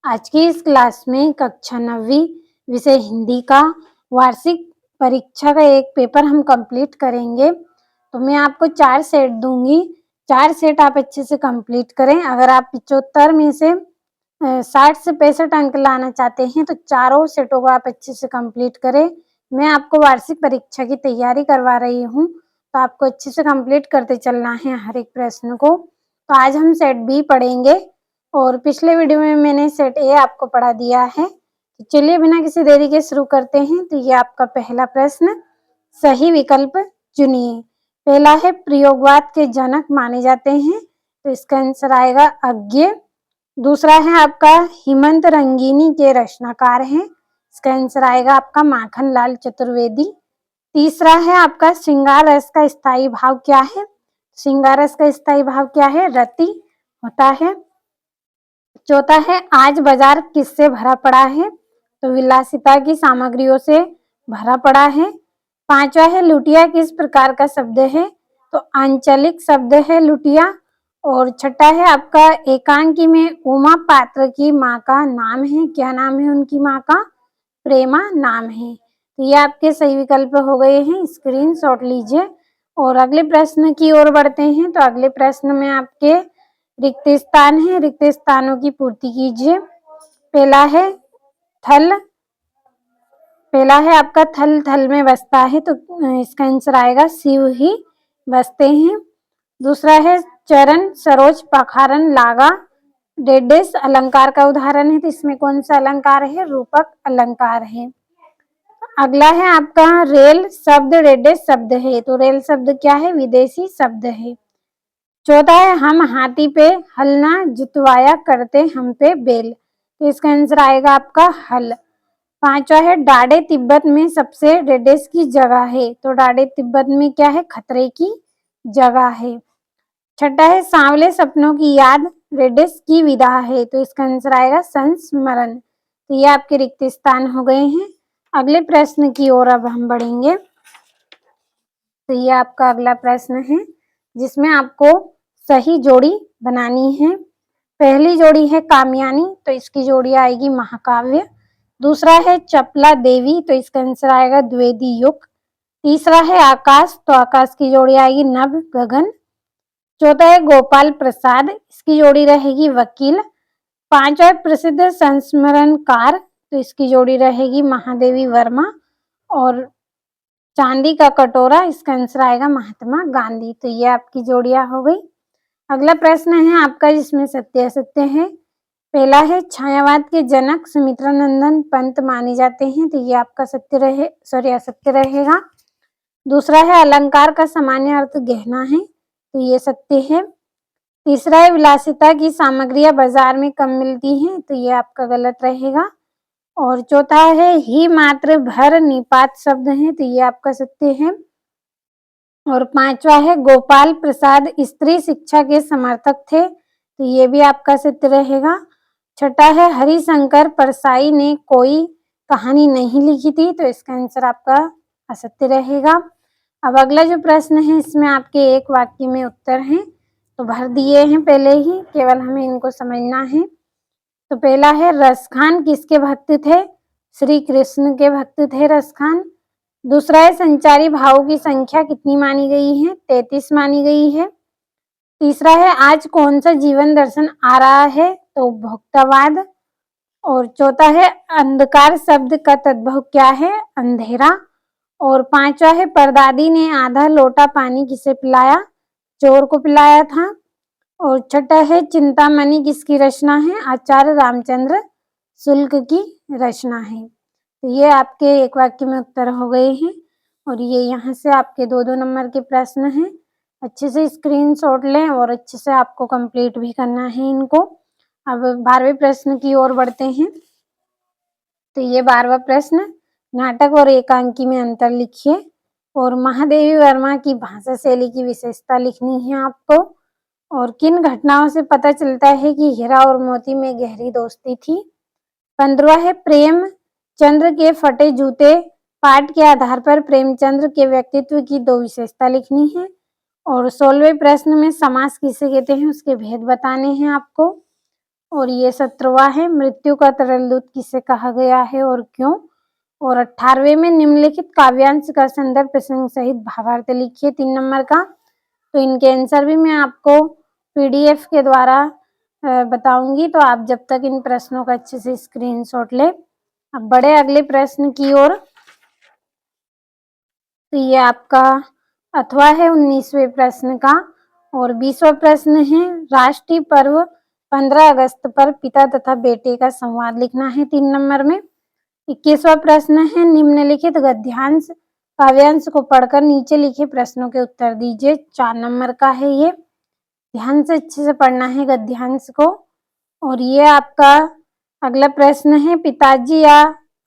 आज की इस क्लास में कक्षा 9वीं विषय हिंदी का वार्षिक परीक्षा का एक पेपर हम कंप्लीट करेंगे। तो मैं आपको 4 सेट दूंगी, 4 सेट आप अच्छे से कंप्लीट करें। अगर आप 75 में से 60 से 65 अंक लाना चाहते हैं तो चारों सेटों को आप अच्छे से कंप्लीट करें। मैं आपको वार्षिक परीक्षा की तैयारी करवा रही हूँ, तो आपको अच्छे से कंप्लीट करते चलना है हर एक प्रश्न को। तो आज हम सेट बी पढ़ेंगे और पिछले वीडियो में मैंने सेट ए आपको पढ़ा दिया है। तो चलिए बिना किसी देरी के शुरू करते हैं। तो ये आपका पहला प्रश्न, सही विकल्प चुनिए। पहला है प्रयोगवाद के जनक माने जाते हैं, तो इसका आंसर आएगा अज्ञे। दूसरा है आपका हेमंत रंगीनी के रचनाकार हैं, इसका आंसर आएगा आपका माखन लाल चतुर्वेदी। तीसरा है आपका श्रृंगार रस का स्थायी भाव क्या है? श्रृंगार रस का स्थायी भाव क्या है? रति होता है। चौथा है आज बाजार किससे भरा पड़ा है? तो विलासिता की सामग्रियों से भरा पड़ा है। पांचवा है लुटिया किस प्रकार का शब्द है? तो आंचलिक शब्द है लुटिया। और छठा है आपका एकांकी में उमा पात्र की माँ का नाम है, क्या नाम है उनकी माँ का? प्रेमा नाम है। तो ये आपके सही विकल्प हो गए हैं, स्क्रीनशॉट लीजिए। और अगले प्रश्न की ओर बढ़ते हैं। तो अगले प्रश्न में आपके रिक्त स्थान है, रिक्त स्थानों की पूर्ति कीजिए। पहला है थल, पहला है आपका थल, थल में बसता है, तो इसका आंसर आएगा शिव ही बसते हैं। दूसरा है चरण, सरोज, पखारन, लागा, डेडेस अलंकार का उदाहरण है, तो इसमें कौन सा अलंकार है? रूपक अलंकार है। अगला है आपका रेल शब्द, डेडेस शब्द है, तो रेल शब्द क्या है? विदेशी शब्द है। चौथा है हम हाथी पे हल ना जुतवाया करते हम पे बेल, तो इसका आंसर आएगा आपका हल। पांचवा है डाडे तिब्बत में सबसे डेडेस की जगह है, तो डाडे तिब्बत में क्या है? खतरे की जगह है। छठा है सांवले सपनों की याद रेडेस की विदा है, तो इसका आंसर आएगा संस्मरण। तो ये आपके रिक्त स्थान हो गए हैं। अगले प्रश्न की ओर अब हम बढ़ेंगे। तो ये आपका अगला प्रश्न है जिसमें आपको सही जोड़ी बनानी है। पहली जोड़ी है कामयानी, तो इसकी जोड़ी आएगी महाकाव्य। दूसरा है चपला देवी, तो इसका आंसर आएगा द्विवेदी युग। तीसरा है आकाश, तो आकाश की जोड़ी आएगी नभ गगन। चौथा है गोपाल प्रसाद, इसकी जोड़ी रहेगी वकील। पांचवा है प्रसिद्ध संस्मरणकार, तो इसकी जोड़ी रहेगी महादेवी वर्मा। और चांदी का कटोरा, इसका आंसर आएगा महात्मा गांधी। तो ये आपकी जोड़ियां हो गई। अगला प्रश्न है आपका जिसमें सत्य असत्य है। पहला है छायावाद के जनक सुमित्रानंदन पंत माने जाते हैं, तो ये आपका सत्य रहे, सॉरी असत्य रहेगा। दूसरा है अलंकार का सामान्य अर्थ गहना है, तो ये सत्य है। तीसरा है विलासिता की सामग्रियां बाजार में कम मिलती हैं, तो ये आपका गलत रहेगा। और चौथा है ही मात्र भर निपात शब्द है, तो ये आपका सत्य है। और पांचवा है गोपाल प्रसाद स्त्री शिक्षा के समर्थक थे, तो ये भी आपका सत्य रहेगा। छठा है हरिशंकर परसाई ने कोई कहानी नहीं लिखी थी, तो इसका आंसर आपका असत्य रहेगा। अब अगला जो प्रश्न है इसमें आपके एक वाक्य में उत्तर हैं, तो भर दिए हैं पहले ही, केवल हमें इनको समझना है। तो पहला है रसखान किसके भक्त थे? श्री कृष्ण के भक्त थे रसखान। दूसरा है संचारी भावों की संख्या कितनी मानी गई है? 33 मानी गई है। तीसरा है आज कौन सा जीवन दर्शन आ रहा है? तो भोक्तावाद। और चौथा है अंधकार शब्द का तद्भव क्या है? अंधेरा। और पांचवा है परदादी ने आधा लोटा पानी किसे पिलाया? चोर को पिलाया था। और छठा है चिंतामणि किसकी रचना है? आचार्य रामचंद्र शुक्ल की रचना है। तो ये आपके एक वाक्य में उत्तर हो गए हैं। और ये यहाँ से आपके 2-2 नंबर के प्रश्न हैं। अच्छे से स्क्रीनशॉट लें और अच्छे से आपको कंप्लीट भी करना है इनको। अब 12वें प्रश्न की ओर बढ़ते हैं। तो ये 12वां प्रश्न, नाटक और एकांकी में अंतर लिखिए। और महादेवी वर्मा की भाषा शैली की विशेषता लिखनी है आपको। और किन घटनाओं से पता चलता है कि हीरा और मोती में गहरी दोस्ती थी? 15वां है प्रेमचंद्र के फटे जूते पाठ के आधार पर प्रेमचंद्र के व्यक्तित्व की 2 विशेषता लिखनी है। और 16वें प्रश्न में समास किसे कहते हैं उसके भेद बताने हैं आपको। और ये 17वां है, मृत्यु का तरल दूत किसे कहा गया है और क्यों। और 18वें में निम्नलिखित काव्यांश का संदर्भ प्रसंग सहित भावार्थ लिखिए, 3 नंबर का। तो इनके आंसर भी मैं आपको पीडीएफ के द्वारा बताऊंगी, तो आप जब तक इन प्रश्नों का अच्छे से स्क्रीनशॉट ले। अब बढ़े अगले प्रश्न की ओर। तो ये आपका अथवा है 19वें प्रश्न का। और 20वां प्रश्न है, राष्ट्रीय पर्व 15 अगस्त पर पिता तथा बेटे का संवाद लिखना है, 3 नंबर में। 21वां प्रश्न है, निम्नलिखित गद्यांश काव्यांश को पढ़कर नीचे लिखे प्रश्नों के उत्तर दीजिए, 4 नंबर का है ये। ध्यान से अच्छे से पढ़ना है गद्यांश को। और ये आपका अगला प्रश्न है, पिताजी या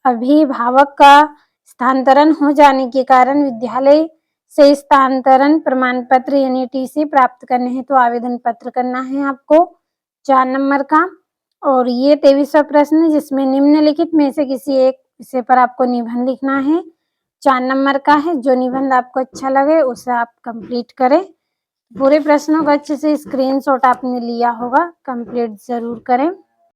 अभिभावक का स्थानांतरण हो जाने के कारण विद्यालय से स्थानांतरण प्रमाण पत्र यानी टीसी प्राप्त करने हेतु तो आवेदन पत्र करना है आपको, 4 नंबर का। और ये 23वां प्रश्न, जिसमें निम्नलिखित में से किसी एक विषय पर आपको निबंध लिखना है, 4 नंबर का है। जो निबंध आपको अच्छा लगे उसे आप कंप्लीट करें। पूरे प्रश्नों का अच्छे से स्क्रीनशॉट आपने लिया होगा, कंप्लीट जरूर करें।